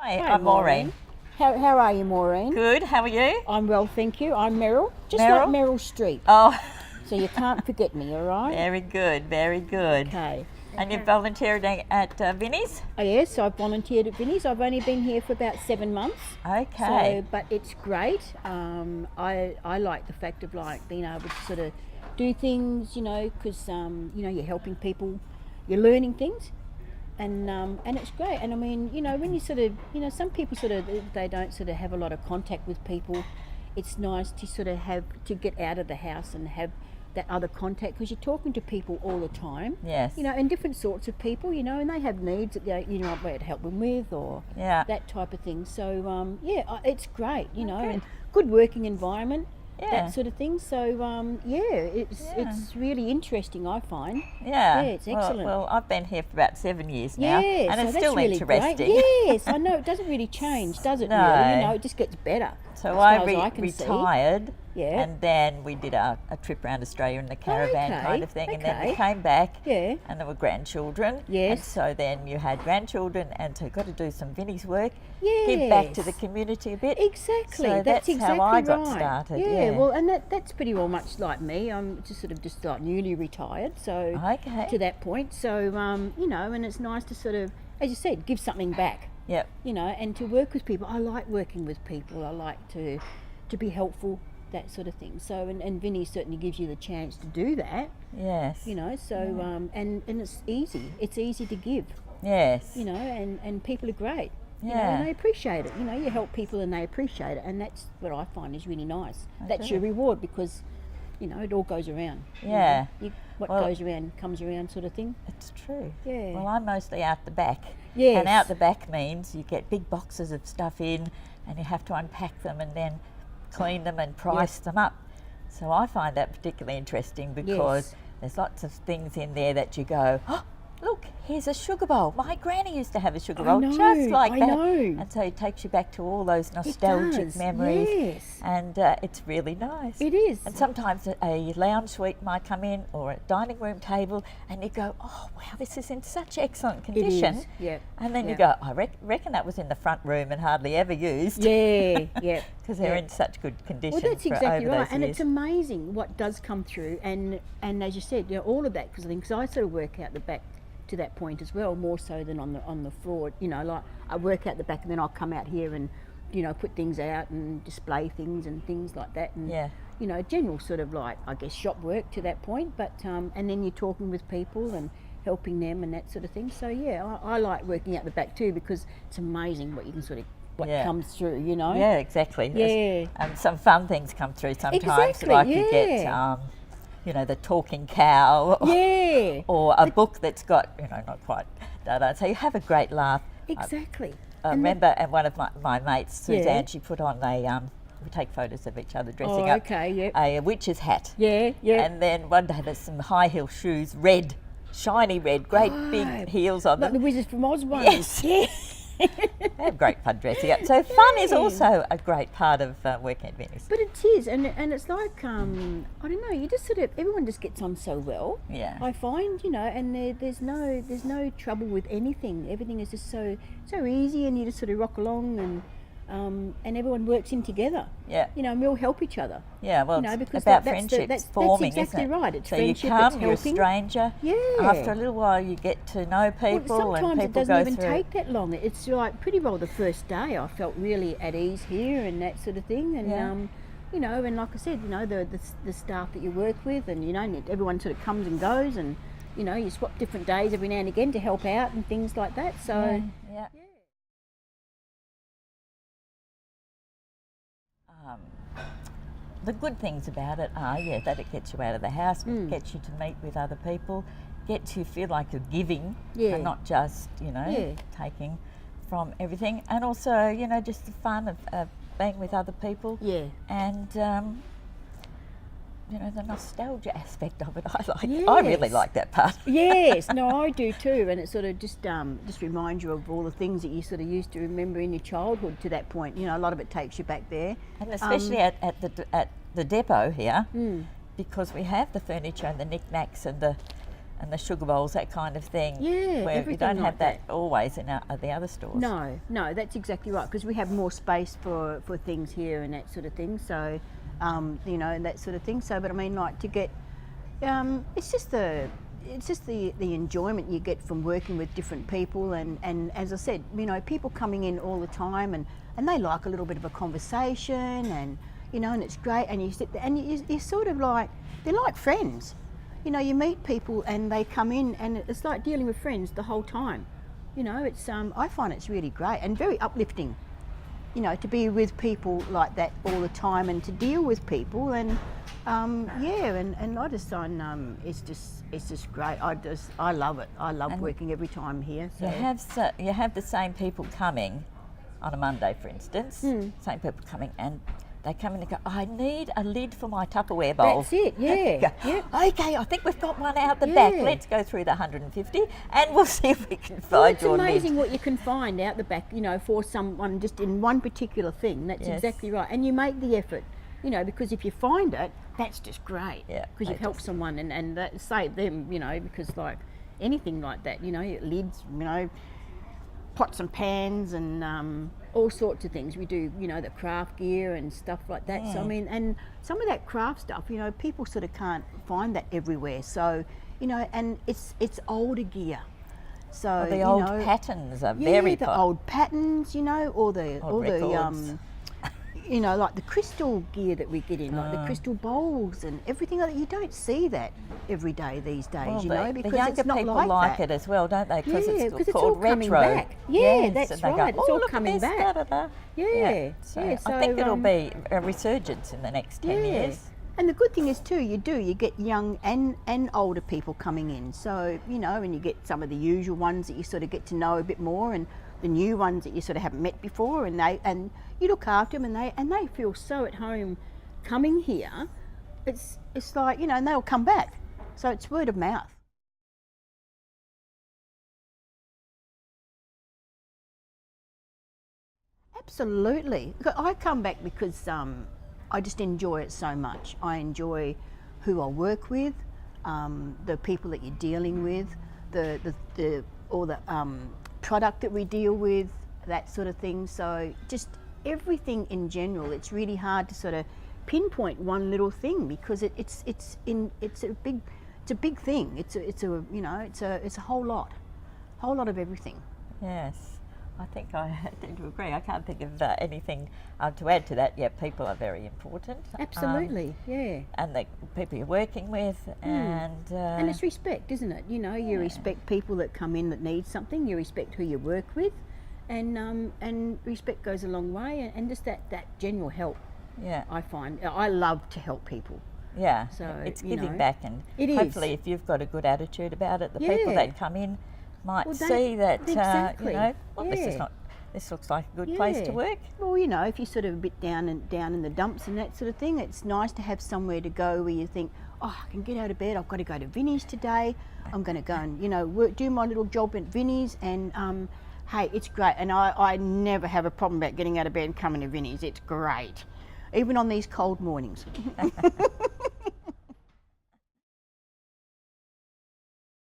Hi, Hi, I'm Maureen. How are you, Maureen? Good, how are you? I'm well, thank you. I'm Meryl, just Meryl? like Meryl Streep. Oh, So you can't forget me, all right? very good, very good. Okay. And you're volunteering at Vinnies? Oh, yes, I've volunteered at Vinnies. I've only been here for about 7 months. Okay. So, but it's great. I like the fact of like being able to sort of do things, because you're helping people, you're learning things. And it's great. And I mean, when you sort of, some people they don't sort of have a lot of contact with people. It's nice to sort of to get out of the house and have that other contact, because you're talking to people all the time. Yes. And different sorts of people, and they have needs that they, might help them with, or that type of thing. So it's great, and good working environment. Yeah. That sort of thing. So it's really interesting, I find. Yeah. It's excellent. Well, I've been here for about 7 years now, Yeah, and so it's that's still really interesting. Great. Yes, I know, it doesn't really change, does it? No. Really? It just gets better. So I retired, Yeah. and then we did a trip around Australia in the caravan kind of thing, and then we came back, Yeah. and there were grandchildren. Yes. And so then you had grandchildren, and so got to do some Vinnies work, Yes. give back to the community a bit. Exactly. So that's how exactly I got right. started. Yeah. Well, and that's pretty well much like me. I'm just like newly retired, so Okay. to that point. So and it's nice to sort of, as you said, give something back. Yep. And to work with people. I like working with people. I like to be helpful, that sort of thing. So and Vinnie certainly gives you the chance to do that. Yes. So and it's easy. It's easy to give. Yes. And people are great. Yeah. And they appreciate it. You help people and they appreciate it, and that's what I find is really nice. That's agree. your reward, because it all goes around. Yeah. What Well, goes around comes around, sort of thing. It's true. Yeah. Well, I'm mostly out the back. Yes. And out the back means you get big boxes of stuff in, and you have to unpack them and then clean them and price them up. So I find that particularly interesting, because there's lots of things in there that you go, oh, look, here's a sugar bowl. My granny used to have a sugar bowl just like that. I know. And so it takes you back to all those nostalgic memories. Yes. And it's really nice. It is. And sometimes a lounge suite might come in, or a dining room table, and you go, oh, wow, this is in such excellent condition. It is. Yeah. And then you go, I reckon that was in the front room and hardly ever used. Yeah. Yeah. Because they're in such good condition. Well, that's for exactly over right, those and years. it's amazing what does come through, and as you said, all of that, because I sort of work out the back to that point as well, more so than on the floor. Like I work out the back, and then I'll come out here and put things out and display things and things like that, and general sort of like, I guess, shop work to that point. But and then you're talking with people and helping them and that sort of thing. So I like working out the back too, because it's amazing what you can sort of comes through. Yeah, exactly. Yeah. Some fun things come through sometimes. Exactly, like you get the talking cow, or a book that's got, not quite, so you have a great laugh. Exactly. I remember, and one of my mates, Suzanne, she put on we take photos of each other dressing up, a witch's hat. Yeah, yeah. And then one day there's some high heel shoes, red, shiny red, great big heels on like them. the Wizards from Oz ones. Yes. Yeah. They have great fun dressing up. So fun is also a great part of working at Vinnies. But it is, and it's like, I don't know, you just sort of, everyone just gets on so well. Yeah. I find, and there's no trouble with anything. Everything is just so easy, and you just sort of rock along, and everyone works in together. Yeah. And we all help each other. Yeah, well, because it's about that's friendships forming, that's exactly isn't it? right. It's so you friendship, come, it's you're a helping. stranger. Yeah. After a little while, you get to know people, Well, sometimes and it people doesn't go even through. take that long. It's like pretty well the first day I felt really at ease here and that sort of thing. And and like I said, the staff that you work with, and everyone sort of comes and goes, and you swap different days every now and again to help out and things like that. So Yeah. The good things about it are, that it gets you out of the house, it gets you to meet with other people, gets you feel like you're giving and not just, taking from everything. And also, just the fun of being with other people. Yeah. And, the nostalgia aspect of it, I like. Yes. I really like that part. Yes, no, I do too, and it sort of just reminds you of all the things that you sort of used to remember in your childhood to that point. A lot of it takes you back there. And especially at the depot here, because we have the furniture and the knickknacks and the and the sugar bowls, that kind of thing. Yeah, where you everything don't like have that always in the other stores. No, that's exactly right, because we have more space for things here and that sort of thing. So, you know, and that sort of thing. So, but I mean, like to get, it's just the enjoyment you get from working with different people, and as I said, you know, people coming in all the time, and they like a little bit of a conversation, and you know, and it's great, and you sit there and you're sort of like, they're like friends. You know, you meet people and they come in and it's like dealing with friends the whole time. You know, it's I find it's really great and very uplifting, you know, to be with people like that all the time and to deal with people, and yeah, and I just find it's just great. I love it. I love working every time here. So. You have the same people coming on a Monday, for instance. Same people coming, and they come in and go, I need a lid for my Tupperware bowl. That's it, yeah. Okay, I think we've got one out the back. Let's go through the 150 and we'll see if we can find your lid. It's amazing what you can find out the back, you know, for someone just in one particular thing. That's exactly right. And you make the effort, you know, because if you find it, that's just great. Yeah. Because you've helped someone and that save them, you know, because like anything like that, you know, lids, you know, pots and pans and all sorts of things. We do, you know, the craft gear and stuff like that. So I mean, and some of that craft stuff, you know, people sort of can't find that everywhere. So, you know, and it's older gear. So the old patterns are very the old patterns, you know, or the you know, like the crystal gear that we get in, like the crystal bowls and everything like that. You don't see that every day these days, you know, because the younger it's not people like it as well, don't they? Because it's all called retro. Coming back. Yeah, that's so right. Go, it's all look coming at this, back. Da, da, da. Yeah. So so I think it'll be a resurgence in the next 10 years. And the good thing is too, you get young and older people coming in. So, you know, and you get some of the usual ones that you sort of get to know a bit more, and the new ones that you sort of haven't met before, and you look after them, and they feel so at home coming here. It's like, you know, and they'll come back. So it's word of mouth. Absolutely. I come back because I just enjoy it so much. I enjoy who I work with, the people that you're dealing with, the product that we deal with, that sort of thing. So just everything in general. It's really hard to sort of pinpoint one little thing because it's a big thing. It's a whole lot of everything. Yes. I think I tend to agree. I can't think of anything to add to that. Yeah, people are very important. Absolutely, yeah. And the people you're working with, and it's respect, isn't it? You know, you respect people that come in that need something. You respect who you work with, and respect goes a long way. And just that general help. Yeah, I find I love to help people. Yeah, so it's giving back, and hopefully, if you've got a good attitude about it, the people that come in might see that you know, well, this looks like a good place to work. Well, you know, if you're sort of a bit down in the dumps and that sort of thing, it's nice to have somewhere to go where you think, oh, I can get out of bed. I've got to go to Vinnies today. I'm going to go and, you know, do my little job at Vinnies, and hey, it's great. And I never have a problem about getting out of bed and coming to Vinnies. It's great, even on these cold mornings.